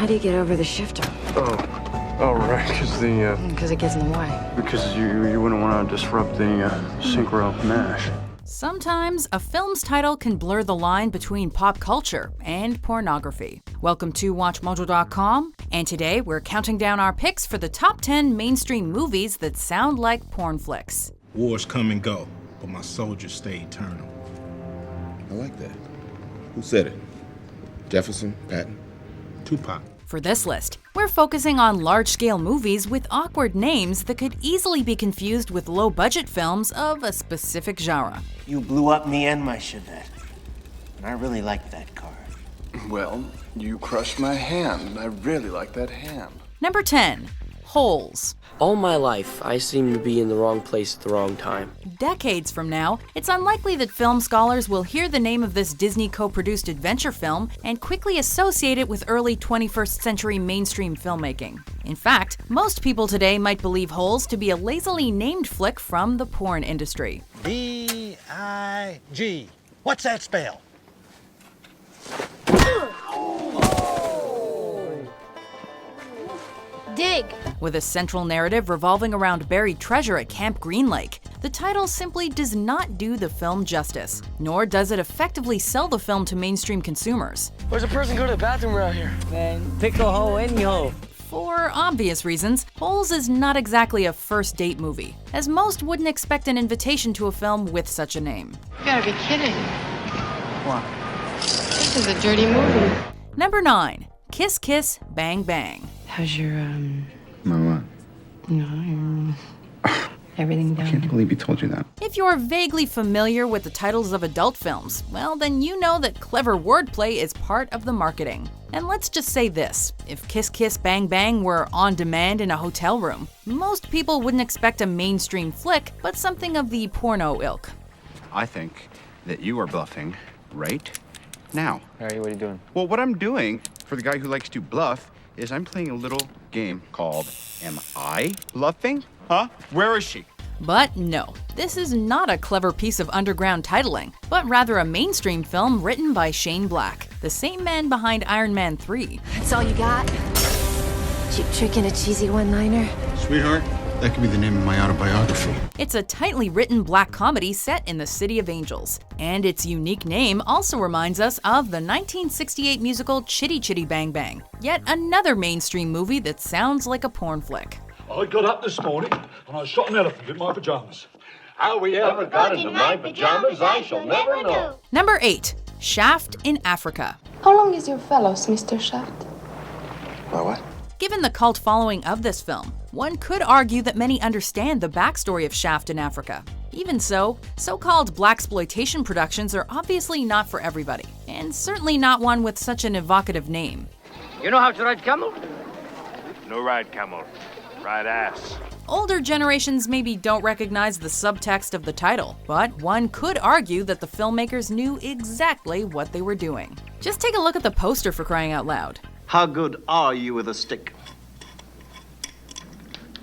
How do you get over the shifter? Oh, right, Because it gets in the way. because you wouldn't want to disrupt the synchro mash. Sometimes a film's title can blur the line between pop culture and pornography. Welcome to WatchMojo.com, and today we're counting down our picks for the top 10 mainstream movies that sound like porn flicks. Wars come and go, but my soldiers stay eternal. I like that. Who said it? Jefferson? Patton? Tupac. For this list, we're focusing on large-scale movies with awkward names that could easily be confused with low-budget films of a specific genre. You blew up me and my Chevette, and I really like that car. Well, you crushed my hand. I really like that hand. Number 10. Holes. All my life, I seem to be in the wrong place at the wrong time. Decades from now, it's unlikely that film scholars will hear the name of this Disney co-produced adventure film and quickly associate it with early 21st century mainstream filmmaking. In fact, most people today might believe Holes to be a lazily named flick from the porn industry. B-I-G. What's that spell? Dig. With a central narrative revolving around buried treasure at Camp Green Lake, the title simply does not do the film justice, nor does it effectively sell the film to mainstream consumers. Where's a person go to the bathroom around here? Man, pick a hole, any hole. For obvious reasons, Holes is not exactly a first date movie, as most wouldn't expect an invitation to a film with such a name. You gotta be kidding. What? This is a dirty movie. Number 9. Kiss Kiss Bang Bang. How's your, My what? everything I down? can't believe he told you that. If you're vaguely familiar with the titles of adult films, well, then you know that clever wordplay is part of the marketing. And let's just say this, if Kiss Kiss Bang Bang were on demand in a hotel room, most people wouldn't expect a mainstream flick, but something of the porno ilk. I think that you are bluffing right now. Harry, what are you doing? Well, what I'm doing, for the guy who likes to bluff, is I'm playing a little game called Am I Bluffing? Huh? Where is she? But no, this is not a clever piece of underground titling, but rather a mainstream film written by Shane Black, the same man behind Iron Man 3. That's all you got? Cheap trick and a cheesy one-liner? Sweetheart, that could be the name of my autobiography. It's a tightly written black comedy set in the City of Angels, and its unique name also reminds us of the 1968 musical Chitty Chitty Bang Bang, yet another mainstream movie that sounds like a porn flick. I got up this morning and I shot an elephant in my pajamas. How we ever got into my pajamas, I shall never know. Number 8. Shaft in Africa. How long is your fellows, Mr. Shaft? My what? Given the cult following of this film, one could argue that many understand the backstory of Shaft in Africa. Even so, so-called blaxploitation productions are obviously not for everybody, and certainly not one with such an evocative name. You know how to ride camel? No ride camel, ride ass. Older generations maybe don't recognize the subtext of the title, but one could argue that the filmmakers knew exactly what they were doing. Just take a look at the poster, for crying out loud. How good are you with a stick?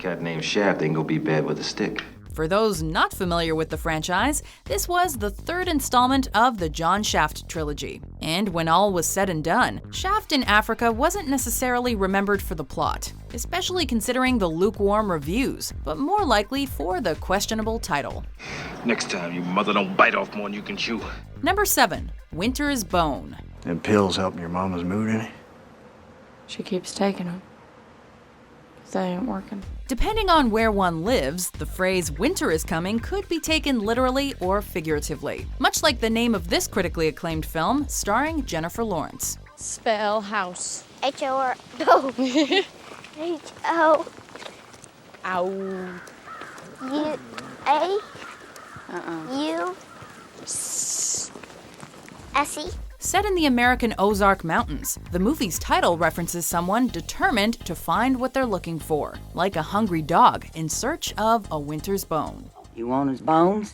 Cat named Shaft ain't gonna be bad with a stick. For those not familiar with the franchise, this was the third installment of the John Shaft trilogy. And when all was said and done, Shaft in Africa wasn't necessarily remembered for the plot, especially considering the lukewarm reviews, but more likely for the questionable title. Next time, your mother don't bite off more than you can chew. Number 7. Winter's Bone. Them pills helping your mama's mood any? She keeps taking them. They ain't working. Depending on where one lives, the phrase winter is coming could be taken literally or figuratively, much like the name of this critically acclaimed film starring Jennifer Lawrence. Spell house. H-O-R... No. H-O... Ow. U-A... U... S-E... Set in the American Ozark Mountains, the movie's title references someone determined to find what they're looking for, like a hungry dog in search of a winter's bone. You want his bones?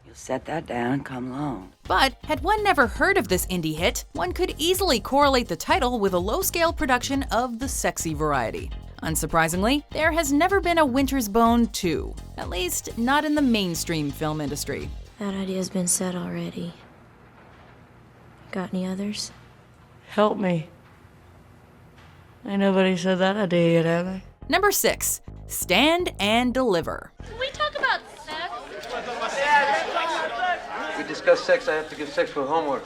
You'll set that down and come along. But had one never heard of this indie hit, one could easily correlate the title with a low-scale production of the sexy variety. Unsurprisingly, there has never been a Winter's Bone 2, at least not in the mainstream film industry. That idea's been said already. Got any others? Help me. Ain't nobody said that idea yet, have they? Number 6. Stand and Deliver. Can we talk about sex? We discuss sex, I have to give sexual homework.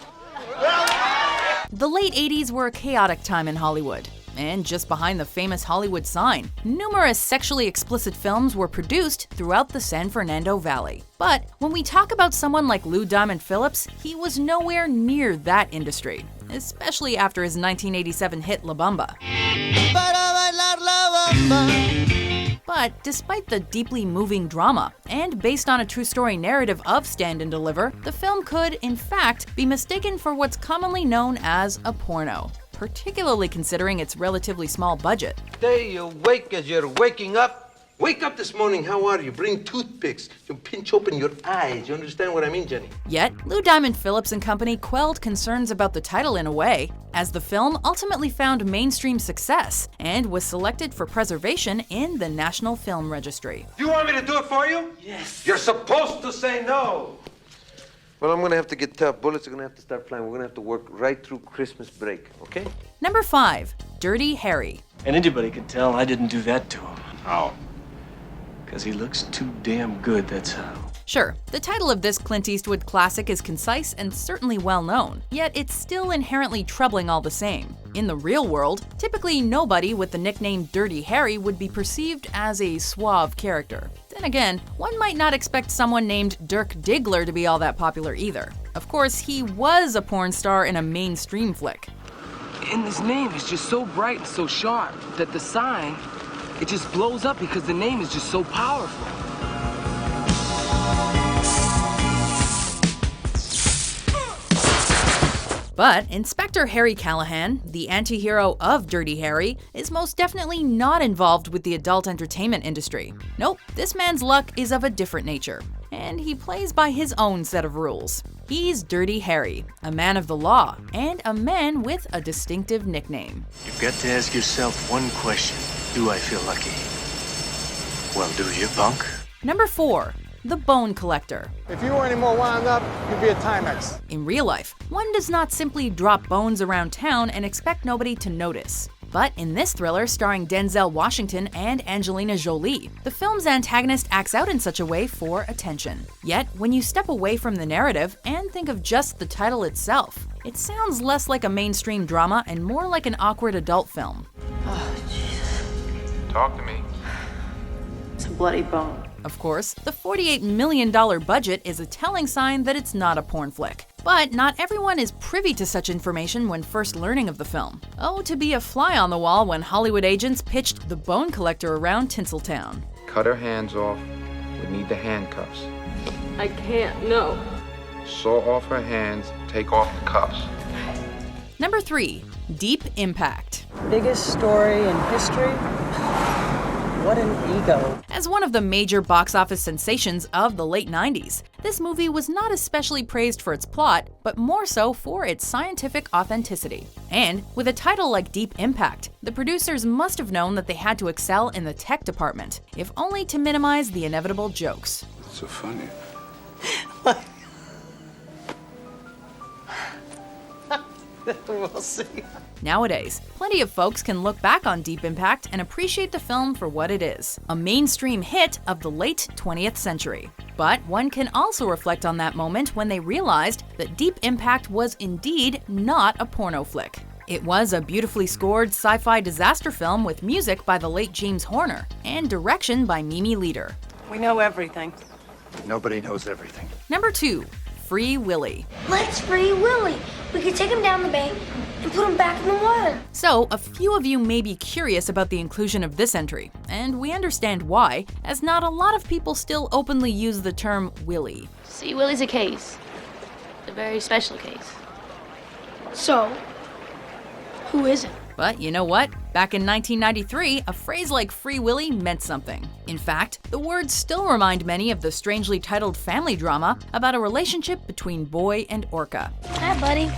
The late 80s were a chaotic time in Hollywood. And just behind the famous Hollywood sign, numerous sexually explicit films were produced throughout the San Fernando Valley. But when we talk about someone like Lou Diamond Phillips, he was nowhere near that industry, especially after his 1987 hit La Bamba. But despite the deeply moving drama, and based on a true story narrative of Stand and Deliver, the film could, in fact, be mistaken for what's commonly known as a porno, particularly considering its relatively small budget. Stay awake as you're waking up. Wake up this morning, how are you? Bring toothpicks. You pinch open your eyes. You understand what I mean, Jenny? Yet, Lou Diamond Phillips and company quelled concerns about the title in a way, as the film ultimately found mainstream success and was selected for preservation in the National Film Registry. Do you want me to do it for you? Yes. You're supposed to say no. Well, I'm gonna have to get tough. Bullets are gonna have to start flying. We're gonna have to work right through Christmas break, okay? Number 5. Dirty Harry. And anybody could tell I didn't do that to him. How? Because he looks too damn good, that's how. Sure, the title of this Clint Eastwood classic is concise and certainly well known, yet it's still inherently troubling all the same. In the real world, typically nobody with the nickname Dirty Harry would be perceived as a suave character. Then again, one might not expect someone named Dirk Diggler to be all that popular either. Of course, he was a porn star in a mainstream flick. And his name is just so bright and so sharp that the sign, it just blows up because the name is just so powerful. But Inspector Harry Callahan, the anti-hero of Dirty Harry, is most definitely not involved with the adult entertainment industry. Nope, this man's luck is of a different nature, and he plays by his own set of rules. He's Dirty Harry, a man of the law, and a man with a distinctive nickname. You've got to ask yourself one question. Do I feel lucky? Well, do you, punk? Number 4. The Bone Collector. If you were any more wound up, you'd be a Timex. In real life, one does not simply drop bones around town and expect nobody to notice. But in this thriller starring Denzel Washington and Angelina Jolie, the film's antagonist acts out in such a way for attention. Yet, when you step away from the narrative and think of just the title itself, it sounds less like a mainstream drama and more like an awkward adult film. Oh, Jesus. Talk to me. It's a bloody bone. Of course, the $48 million budget is a telling sign that it's not a porn flick. But not everyone is privy to such information when first learning of the film. Oh, to be a fly on the wall when Hollywood agents pitched The Bone Collector around Tinseltown. Cut her hands off. We need the handcuffs. I can't, no. Saw off her hands, take off the cuffs. Number 3. Deep Impact. Biggest story in history? What an ego. As one of the major box office sensations of the late 90s, this movie was not especially praised for its plot, but more so for its scientific authenticity. And with a title like Deep Impact, the producers must have known that they had to excel in the tech department, if only to minimize the inevitable jokes. What's so funny? We'll see. Nowadays, plenty of folks can look back on Deep Impact and appreciate the film for what it is, a mainstream hit of the late 20th century. But one can also reflect on that moment when they realized that Deep Impact was indeed not a porno flick. It was a beautifully scored sci-fi disaster film with music by the late James Horner and direction by Mimi Leader. We know everything. Nobody knows everything. Number 2. Free Willy. Let's free Willy. We could take him down the bank and put him back in the water. So, a few of you may be curious about the inclusion of this entry, and we understand why, as not a lot of people still openly use the term Willy. See, Willie's a case. A very special case. So, who is it? But you know what? Back in 1993, a phrase like Free Willy meant something. In fact, the words still remind many of the strangely titled family drama about a relationship between boy and orca. Hi, buddy.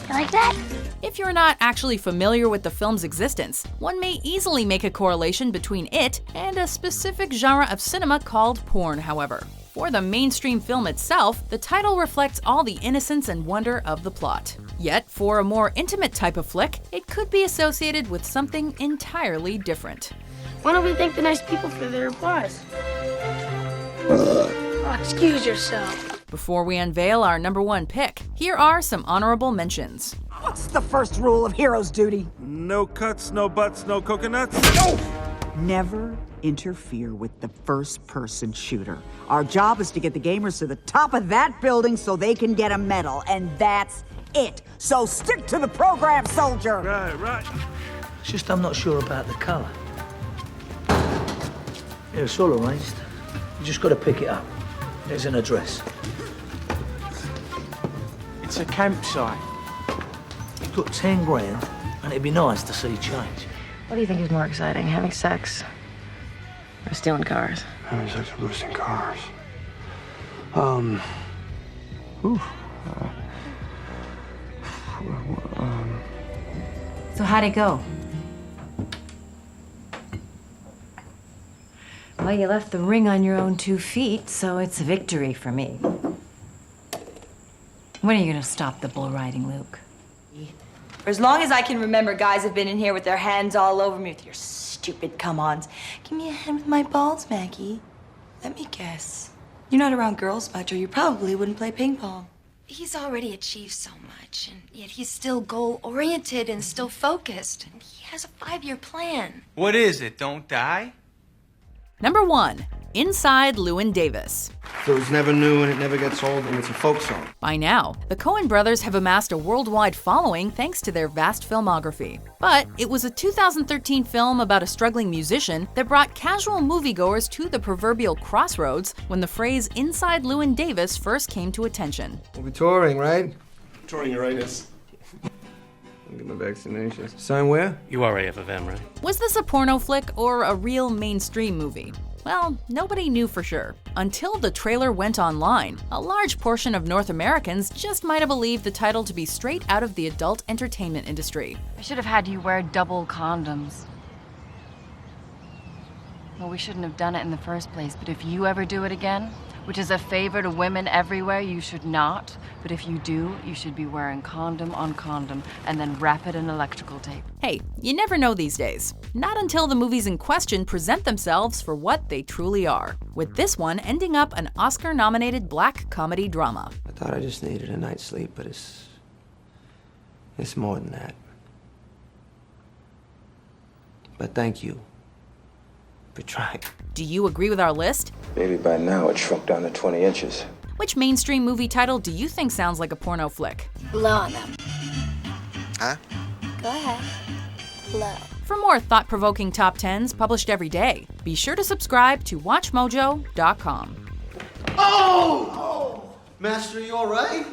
You like that? If you're not actually familiar with the film's existence, one may easily make a correlation between it and a specific genre of cinema called porn, however. For the mainstream film itself, the title reflects all the innocence and wonder of the plot. Yet, for a more intimate type of flick, it could be associated with something entirely different. Why don't we thank the nice people for their applause? Excuse yourself. Before we unveil our number one pick, here are some honorable mentions. What's the first rule of hero's duty? No cuts, no butts, no coconuts. No! Never interfere with the first-person shooter. Our job is to get the gamers to the top of that building so they can get a medal, and that's it. So stick to the program, soldier! Right. It's just I'm not sure about the colour. Yeah, it's all arranged. You just got to pick it up. There's an address. It's a campsite. You've got 10 grand, and it'd be nice to see change. What do you think is more exciting, having sex or stealing cars? Having sex with boosting cars. So how'd it go? Well, you left the ring on your own 2 feet, so it's a victory for me. When are you gonna stop the bull riding, Luke? For as long as I can remember, guys have been in here with their hands all over me with your stupid come-ons. Give me a hand with my balls, Maggie. Let me guess. You're not around girls much, or you probably wouldn't play ping pong. He's already achieved so much, and yet he's still goal-oriented and still focused. And he has a 5-year plan. What is it? Don't die? Number 1. Inside Llewyn Davis. So it's never new and it never gets old and it's a folk song. By now, the Coen brothers have amassed a worldwide following thanks to their vast filmography. But it was a 2013 film about a struggling musician that brought casual moviegoers to the proverbial crossroads when the phrase Inside Llewyn Davis first came to attention. We'll be touring, right? Touring Uranus. I'll get my vaccinations. Sign where? You already have a van, right? Was this a porno flick or a real mainstream movie? Well, nobody knew for sure. Until the trailer went online, a large portion of North Americans just might have believed the title to be straight out of the adult entertainment industry. I should have had you wear double condoms. Well, we shouldn't have done it in the first place, but if you ever do it again, which is a favor to women everywhere, you should not. But if you do, you should be wearing condom on condom and then wrap it in electrical tape. Hey, you never know these days. Not until the movies in question present themselves for what they truly are. With this one ending up an Oscar-nominated black comedy drama. I thought I just needed a night's sleep, but it's more than that. But thank you for trying. Do you agree with our list? Maybe by now it shrunk down to 20 inches. Which mainstream movie title do you think sounds like a porno flick? Blow on them. Huh? Go ahead. Blow. For more thought-provoking top 10s published every day, be sure to subscribe to WatchMojo.com. Oh! Master, you all right?